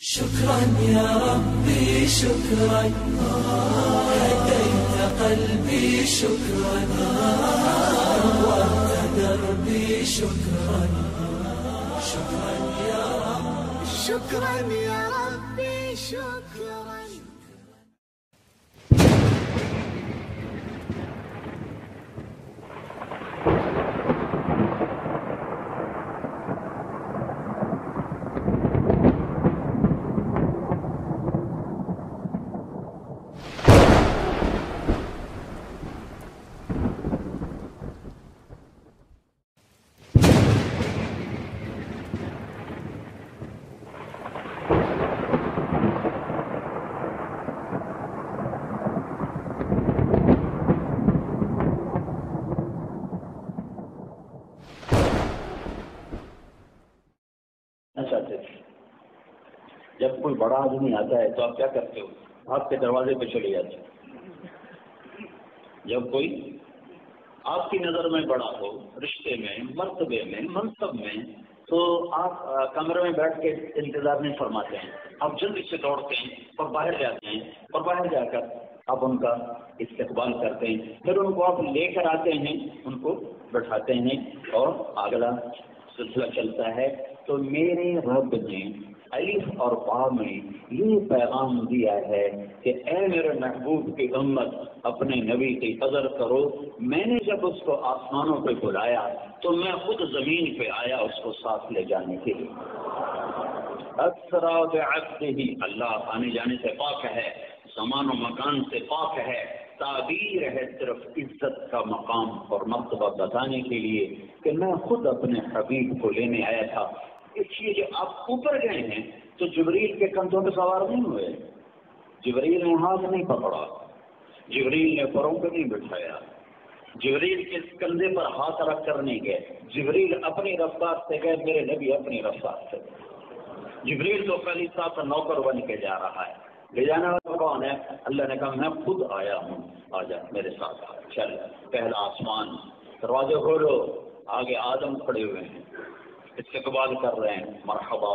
شكرا يا ربي شكرا هديت قلبي شكرا نورت دربي شكرا شكرا يا رب شكرا يا ربي شكرا. جب کوئی بڑا آدمی آتا ہے تو آپ کیا کرتے ہو؟ آپ کے دروازے پہ چلے جاتے ہیں. جب کوئی آپ کی نظر میں بڑا ہو، رشتے میں، مرتبے میں، منصب میں، تو آپ کمرے میں بیٹھ کے انتظار نہیں فرماتے ہیں. آپ جلدی سے دوڑتے ہیں اور باہر جاتے ہیں اور باہر جا کر آپ ان کا استقبال کرتے ہیں. پھر ان کو آپ لے کر آتے ہیں، ان کو بٹھاتے ہیں اور اگلا سلسلہ چلتا ہے. تو میرے رب نے الف اور با میں یہ پیغام دیا ہے کہ اے میرے محبوب کی امت، اپنے نبی کی قدر کرو. میں نے جب اس کو آسمانوں پہ بلایا تو میں خود زمین پہ آیا اس کو ساتھ لے جانے کے لیے. اسرا بعبدہ، اللہ آنے جانے سے پاک ہے، زمان و مکان سے پاک ہے. تعبیر ہے صرف عزت کا مقام اور مرتبہ بتانے کے لیے کہ میں خود اپنے حبیب کو لینے آیا تھا. اس لیے جو آپ اوپر گئے ہیں تو جبریل کے کندھوں پہ سوار نہیں ہوئے، جبریل نے ہاتھ نہیں پکڑا، جبریل نے پروں پہ نہیں بٹھایا، جبریل کے کندھے پر ہاتھ رکھ کر نہیں گئے. جبریل اپنی رفتار سے گئے، میرے نبی اپنی رفتار سے. جبریل تو پہلی ساتھ نوکر بن کے جا رہا ہے. لے جانے والا کون ہے؟ اللہ نے کہا میں خود آیا ہوں، آ جا میرے ساتھ. چل پہلا آسمان، دروازے کھولو. آگے آدم کھڑے ہوئے ہیں، استقبال کر رہے ہیں. مرحبا